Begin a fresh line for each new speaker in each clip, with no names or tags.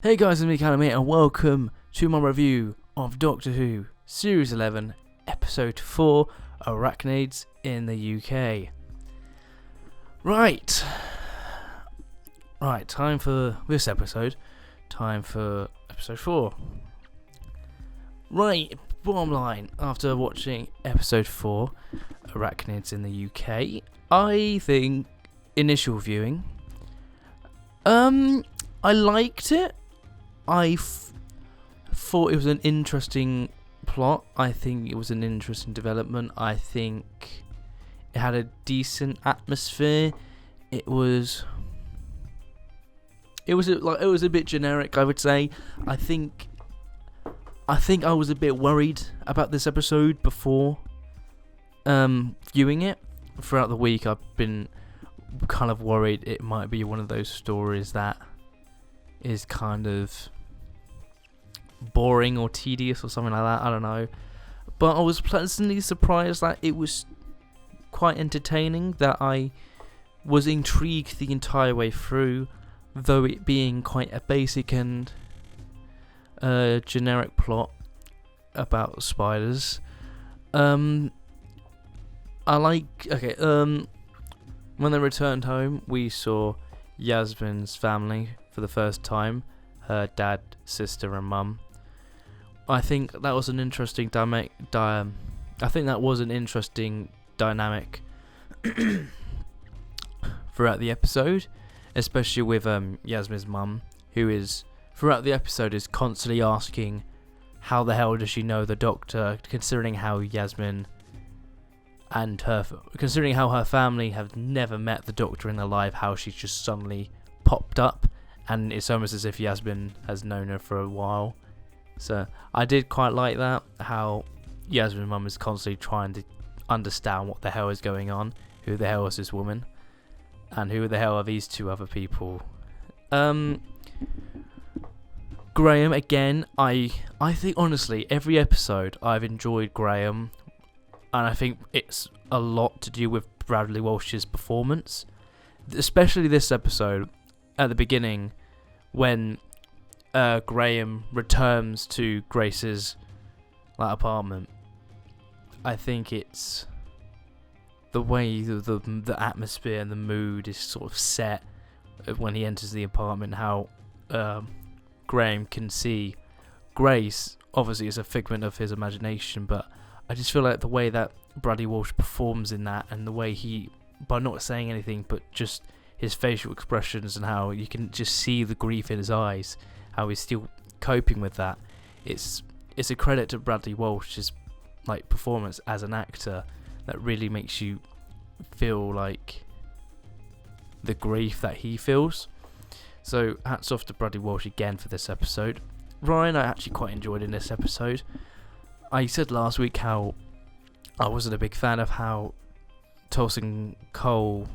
Hey guys, it's me, Callum here, and welcome to my review of Doctor Who Series 11, Episode 4, Arachnids in the UK. Right, time for this episode, time for Episode 4. Right, bottom line, after watching Episode 4, Arachnids in the UK, I think, initial viewing, I liked it. I thought it was an interesting plot. I think it was an interesting development. I think it had a decent atmosphere. It was a bit generic, I would say. I think I was a bit worried about this episode before viewing it. Throughout the week, I've been kind of worried it might be one of those stories that is kind of boring or tedious or something like that. I don't know, but I was pleasantly surprised that it was quite entertaining, that I was intrigued the entire way through, though it being quite a basic and generic plot about spiders. When they returned home, we saw Yasmin's family for the first time, her dad, sister and mum. I think that was an interesting dynamic throughout the episode, especially with Yasmin's mum, who is throughout the episode is constantly asking how the hell does she know the Doctor, considering how her family have never met the Doctor in their life, how she's just suddenly popped up, and it's almost as if Yasmin has known her for a while. So I did quite like that, how Yasmin's mum is constantly trying to understand what the hell is going on, who the hell is this woman, and who the hell are these two other people. Graham, again, I think honestly every episode I've enjoyed Graham, and I think it's a lot to do with Bradley Walsh's performance, especially this episode at the beginning when Graham returns to Grace's apartment. I think it's the way the atmosphere and the mood is sort of set when he enters the apartment, how Graham can see Grace. Obviously it's a figment of his imagination, but I just feel like the way that Bradley Walsh performs in that, and the way he, by not saying anything but just his facial expressions and how you can just see the grief in his eyes, how he's still coping with that. It's a credit to Bradley Walsh's performance as an actor that really makes you feel like the grief that he feels. So hats off to Bradley Walsh again for this episode. Ryan, I actually quite enjoyed in this episode. I said last week how I wasn't a big fan of how Tosin Cole,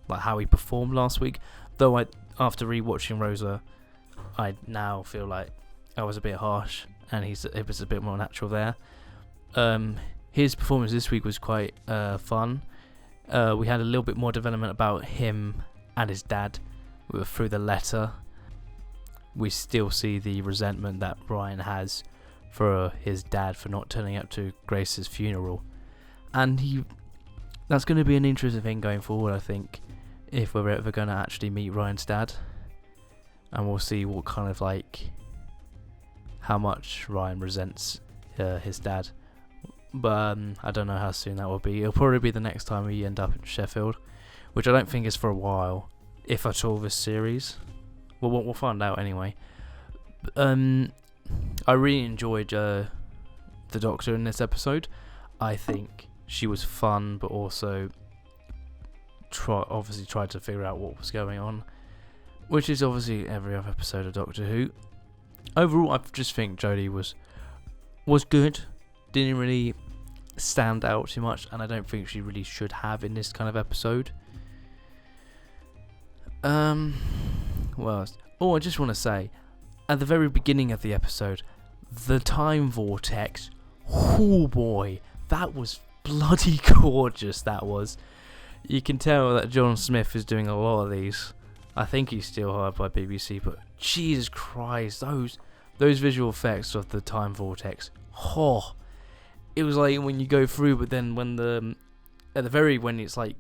how he performed last week, though after rewatching Rosa, I now feel like I was a bit harsh, and it was a bit more natural there. His performance this week was quite fun. We had a little bit more development about him and his dad through the letter. We still see the resentment that Ryan has for his dad for not turning up to Grace's funeral, and that's going to be an interesting thing going forward, I think, if we're ever going to actually meet Ryan's dad. And we'll see what kind of how much Ryan resents his dad. But I don't know how soon that will be. It'll probably be the next time we end up in Sheffield, which I don't think is for a while, if at all, this series. Well, we'll find out anyway. I really enjoyed the Doctor in this episode. I think she was fun, but also tried to figure out what was going on, which is obviously every other episode of Doctor Who. Overall, I just think Jodie was good. Didn't really stand out too much, and I don't think she really should have in this kind of episode. Well, I just want to say, at the very beginning of the episode, the time vortex, oh boy, that was bloody gorgeous, that was. You can tell that John Smith is doing a lot of these. I think he's still hired by BBC, but Jesus Christ, those visual effects of the time vortex. Oh, it was like when you go through, but then when it's like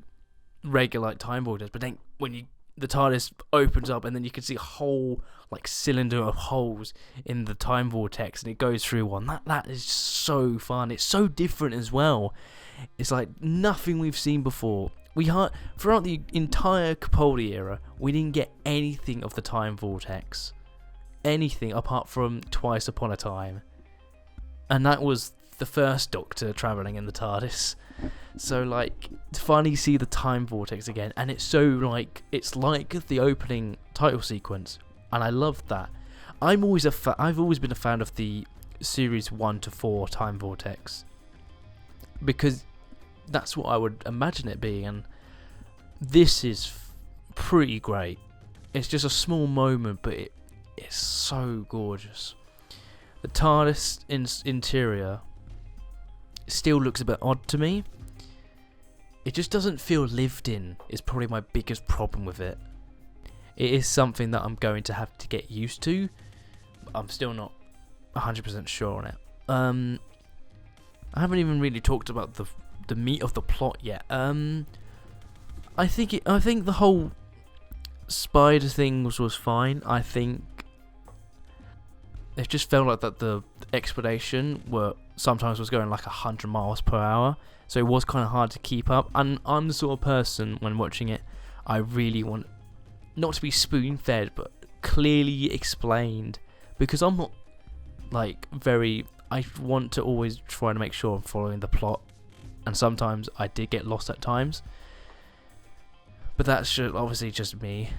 regular like time vortex, but then when the TARDIS opens up and then you can see a whole like cylinder of holes in the time vortex and it goes through one. That is so fun. It's so different as well. It's like nothing we've seen before. Throughout the entire Capaldi era, we didn't get anything of the time vortex. Anything apart from Twice Upon a Time. And that was the first Doctor travelling in the TARDIS. So like to finally see the time vortex again, and it's so like it's like the opening title sequence, and I love that. I've always been a fan of the series 1 to 4 time vortex because that's what I would imagine it being, and this is pretty great. It's just a small moment, but it's so gorgeous. The TARDIS interior still looks a bit odd to me. It just doesn't feel lived in, is probably my biggest problem with it. It is something that I'm going to have to get used to, but I'm still not 100% sure on it. I haven't even really talked about the meat of the plot yet. I think the whole spider thing was fine. I think it just felt like that the explanation sometimes was going like 100 miles per hour, so it was kind of hard to keep up. And I'm the sort of person, when watching it, I really want not to be spoon-fed, but clearly explained, because I'm not like I want to always try to make sure I'm following the plot, and sometimes I did get lost at times, but that's obviously just me,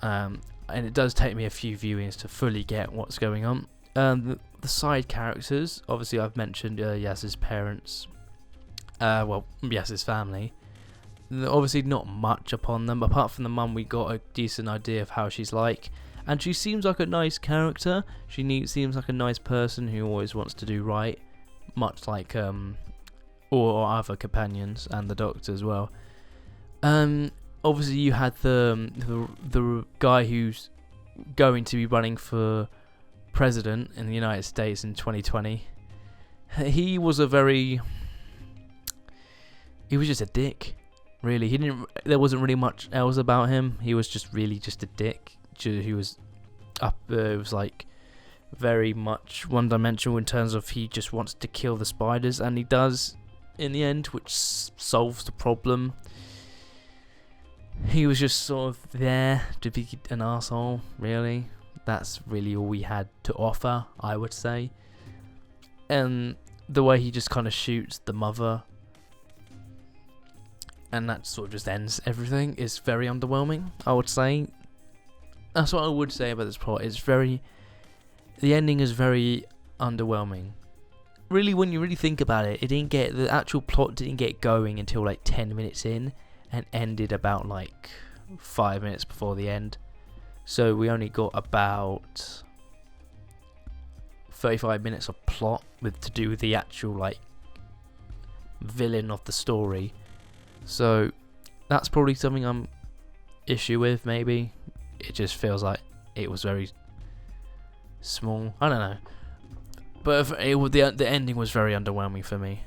and it does take me a few viewings to fully get what's going on. The side characters, obviously I've mentioned Yaz's parents, Yaz's family. Obviously not much upon them, apart from the mum. We got a decent idea of how she's like, and she seems like a nice character. She seems like a nice person who always wants to do right, much like or other companions and the Doctor as well. Obviously you had the guy who's going to be running for president in the United States in 2020. He was just a dick, really. There wasn't really much else about him. He was just a dick. He was it was like very much one-dimensional in terms of he just wants to kill the spiders, and he does in the end, which solves the problem. He was just sort of there to be an arsehole, really. That's really all we had to offer, I would say. And the way he just kind of shoots the mother, and that sort of just ends everything, is very underwhelming, I would say. That's what I would say about this plot. The ending is very underwhelming. Really, when you really think about it, the actual plot didn't get going until like 10 minutes in, and ended about like 5 minutes before the end. So we only got about 35 minutes of plot to do with the actual like villain of the story. So that's probably something I'm issue with, maybe. It just feels like it was very small. I don't know. But the ending was very underwhelming for me.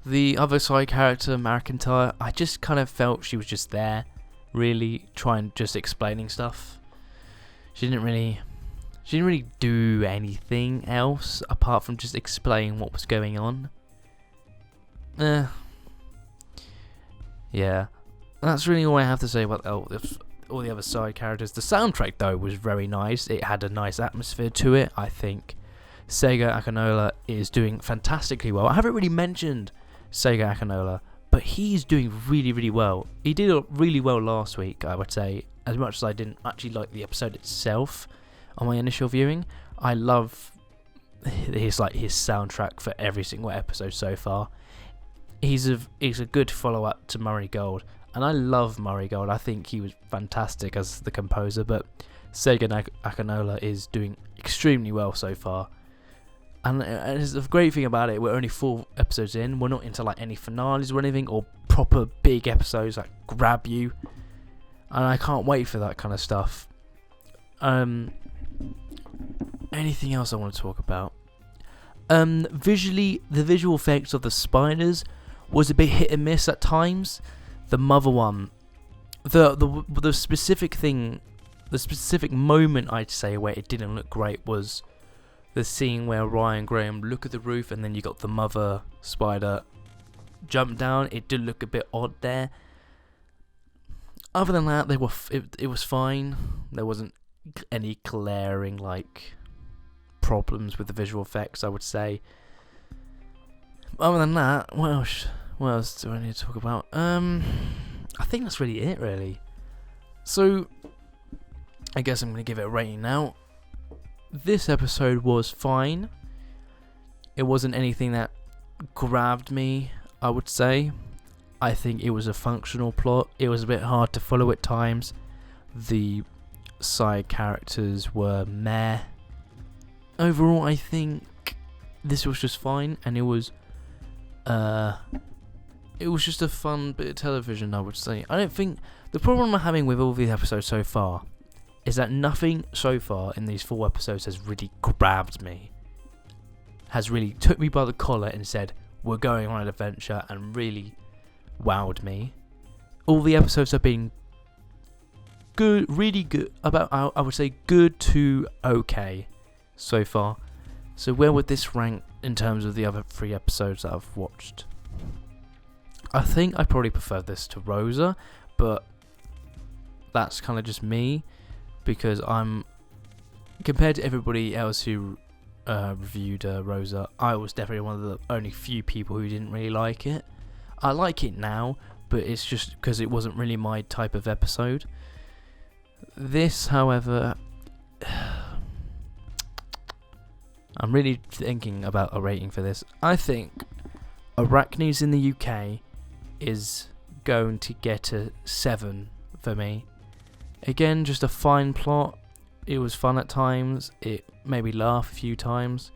The other side character, McIntyre, I just kind of felt she was just there, really just explaining stuff. She didn't really do anything else apart from just explaining what was going on. Yeah, that's really all I have to say about all the other side characters. The soundtrack, though, was very nice. It had a nice atmosphere to it. I think Sega Akinola is doing fantastically well. I haven't really mentioned Sega Akinola, but he's doing really, really well. He did really well last week, I would say. As much as I didn't actually like the episode itself on my initial viewing, I love his soundtrack for every single episode so far. He's a good follow-up to Murray Gold, and I love Murray Gold. I think he was fantastic as the composer, but Sega Akinola is doing extremely well so far. And it's the great thing about it, we're only 4 episodes in. We're not into like any finales or anything, or proper big episodes that grab you. And I can't wait for that kind of stuff. Anything else I want to talk about? Visually, the visual effects of the spiders was a bit hit and miss at times. The mother one, the specific thing, the specific moment I'd say where it didn't look great was the scene where Ryan Graham look at the roof and then you got the mother spider jump down. It did look a bit odd there. Other than that, it was fine. There wasn't any glaring like problems with the visual effects, I would say. Other than that, what else do I need to talk about? I think that's really it, really. So, I guess I'm going to give it a rating now. This episode was fine. It wasn't anything that grabbed me, I would say. I think it was a functional plot. It was a bit hard to follow at times. The side characters were meh. Overall, I think this was just fine, and it was just a fun bit of television, I would say. I don't think the problem I'm having with all these episodes so far is that nothing so far in these 4 episodes has really grabbed me, has really took me by the collar and said, we're going on an adventure, and really wowed me. All the episodes have been good, really good, I would say good to okay so far. So where would this rank in terms of the other 3 episodes that I've watched? I think I probably prefer this to Rosa, but that's kind of just me, because I'm, compared to everybody else who reviewed Rosa, I was definitely one of the only few people who didn't really like it. I like it now, but it's just because it wasn't really my type of episode. This, however, I'm really thinking about a rating for this. I think Arachnids in the UK is going to get a 7 for me. Again, just a fine plot. It was fun at times. It made me laugh a few times.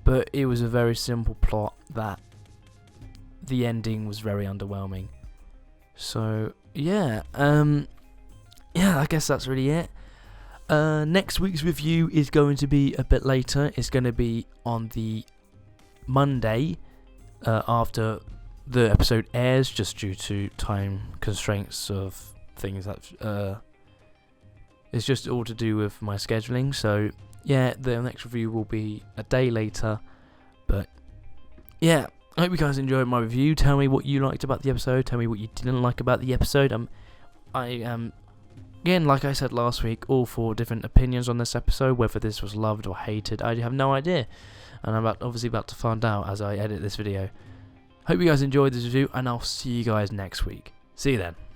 But it was a very simple plot that the ending was very underwhelming. So, yeah. I guess that's really it. Next week's review is going to be a bit later. It's going to be on the Monday after the episode airs, just due to time constraints of things that it's just all to do with my scheduling. So yeah, the next review will be a day later. But yeah, I hope you guys enjoyed my review. Tell me what you liked about the episode. Tell me what you didn't like about the episode. I am, again, like I said last week, all for different opinions on this episode, whether this was loved or hated. I have no idea, and I'm obviously about to find out as I edit this video. Hope you guys enjoyed this review, and I'll see you guys next week. See you then.